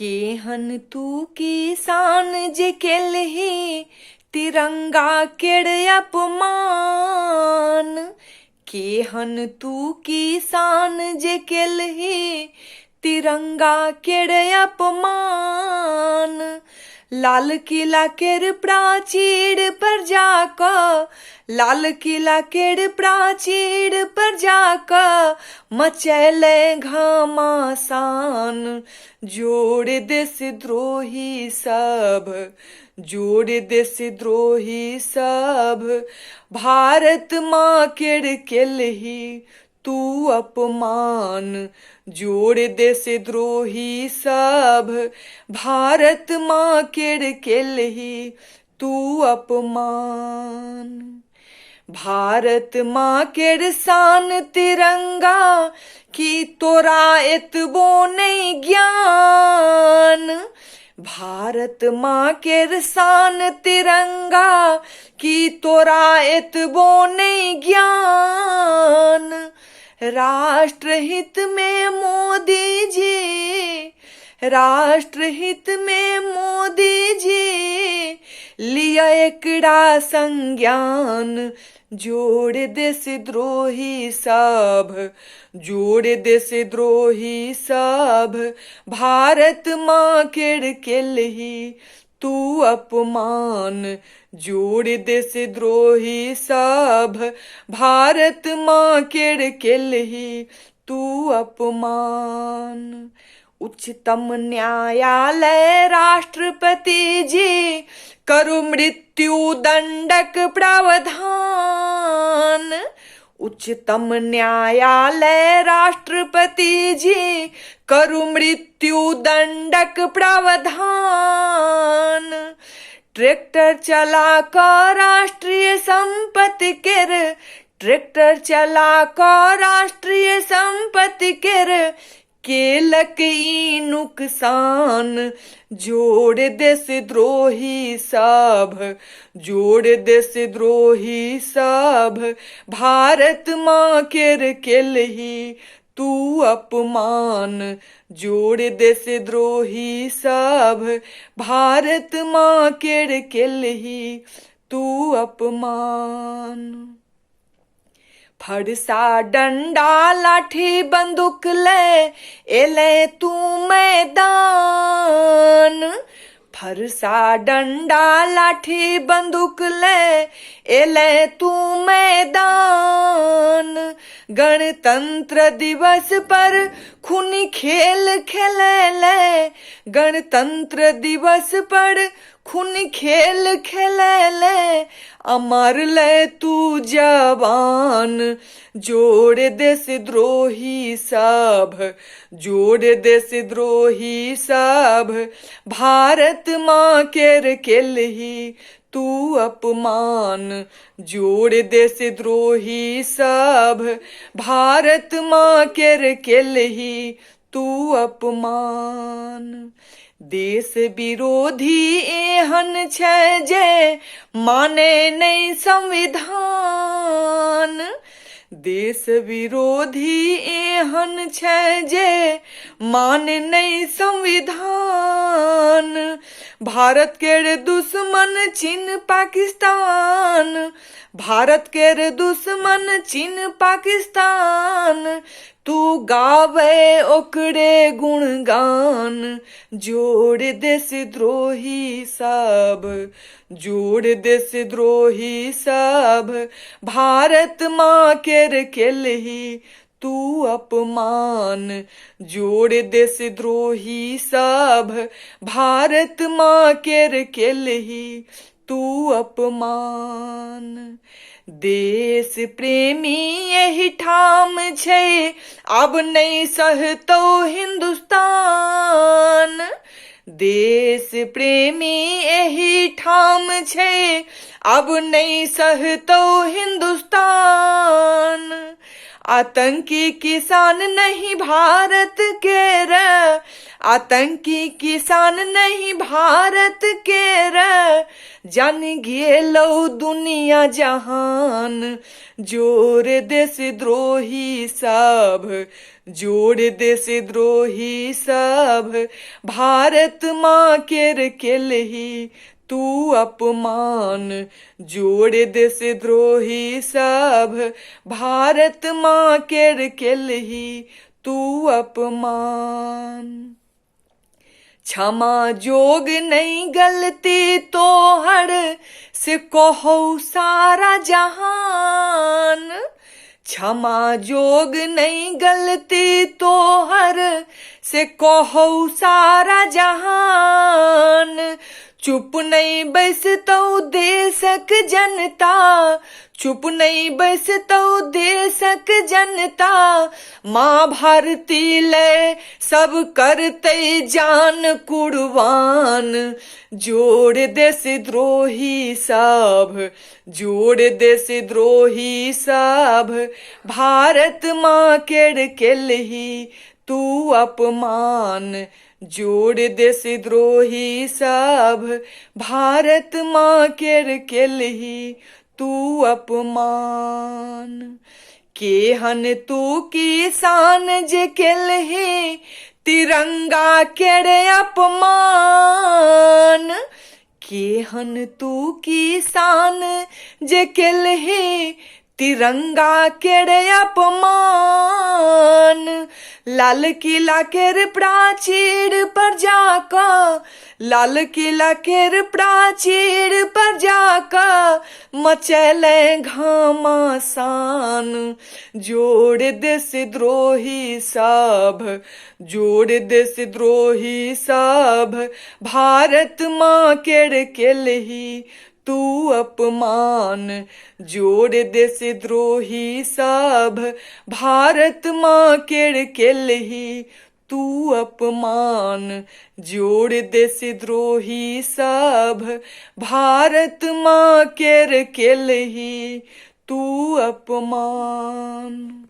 केहन तू किसान जे केलही तिरंगा केड़ अपमान। केहन तू किसान जे केलही तिरंगा केड़ अपमान। लाल किला केर प्राचीर पर जाकर, लाल किला केर प्राचीर पर जाकर मचैले घमासान। जोड़ देशद्रोही सब, जोड़ देशद्रोही सब, भारत माँ केर केलही तू अपमान। जोड़ देशद्रोही सब, भारत माँ केर केलही तू अपमान। भारत माँ केर शान तिरंगा की तोरा एतबो नहीं ज्ञान। भारत माँ केर शान तिरंगा की तोरा एतबो नहीं ज्ञान। राष्ट्रहित में मोदी जी, राष्ट्रहित में मोदी जी लिया एकड़ा संज्ञान। जोड़ देशद्रोही सब, जोड़ देशद्रोही सब, भारत माँ केर केलही तू अपमान। जोड़ देशद्रोही सब, भारत माँ केर केलही तू अपमान। उच्चतम न्यायालय राष्ट्रपति जी करु मृत्यु दंडक प्रावधान। उच्चतम न्यायालय राष्ट्रपति जी करु मृत्यु दंडक प्रावधान। ट्रैक्टर चला कर राष्ट्रीय संपत्ति केर, ट्रैक्टर चला कर राष्ट्रीय संपत्ति केर केलक ई नुकसान। जोड़ देशद्रोही सब, जोड़ देशद्रोही सब, भारत माँ केर केलही तू अपमान। जोड़ देशद्रोही सब, भारत माँ केर केलही तू अपमान। फरसा डंडा लाठी बंदूक ले एले तू मैदान। फरसा डंडा लाठी बंदूक ले एले तू मैदान। गणतंत्र दिवस पर खूनी खेल खेलेले, गणतंत्र दिवस पर खूनी खेल खेलेले अमर ले तू जवान। जोड़ देशद्रोही सब, जोड़ देशद्रोही सब, भारत माँ केर केलही तू अपमान। जोड़ देशद्रोही सब, भारत माँ केर केलही तू अपमान। देश विरोधी एहन छै जे माने नहीं संविधान। देश विरोधी एहन छै जे माने नहीं संविधान। भारत केर दुश्मन चीन पाकिस्तान, भारत केर दुश्मन चीन पाकिस्तान। तू गावे ओकरे गुणगान। जोड़ देशद्रोही सब, जोड़ देशद्रोही सब, भारत माँ केर केलही तू अपमान। जोड़ देशद्रोही सब, भारत माँ केर केलही तू अपमान। देश प्रेमी यही ठाम छै अब नहीं सहतो हिंदुस्तान। देश प्रेमी यही ठाम छै अब नहीं सहतो हिंदुस्तान। आतंकी किसान नहीं भारत के रे, आतंकी किसान नहीं भारत के रे, जान गेलो दुनिया जहान। जोर देशद्रोही सब, जोड़ देशद्रोही सब, भारत माँ केर केलही तू अपमान। जोड़ देशद्रोही सब, भारत माँ केर केलही तू अपमान। क्षमा जोग नहीं गलती तोहर से कहो सारा जहान। क्षमा जोग नहीं गलती तोहर से कहो सारा जहान। चुप नहीं बैसतौ देशक जनता, चुप नहीं बैसतौ देशक जनता। माँ भारती ले सब करते जान कुर्बान। जोड़ देशद्रोही सब, जोड़ देशद्रोही सब, भारत माँ केर केलही तू अपमान। जोड़ देशद्रोही सब, भारत माँ केर केलही तू अपमान। केहन तू किसान जे केलही तिरंगा केरे अपमान। केहन तू किसान जे केलही तिरंगा केरे अपमान। लाल किला केर प्राचीर पर जाका, लाल किला केर प्राचीर पर जाका, मचैले घमासान। जोड़ देशद्रोही सब, जोड़ देशद्रोही सब, भारत माँ केर केलही तू अपमान। जोड़ देशद्रोही सब, भारत माँ केर केलही तू अपमान। जोड़ देशद्रोही सब, भारत माँ केर केलही तू अपमान।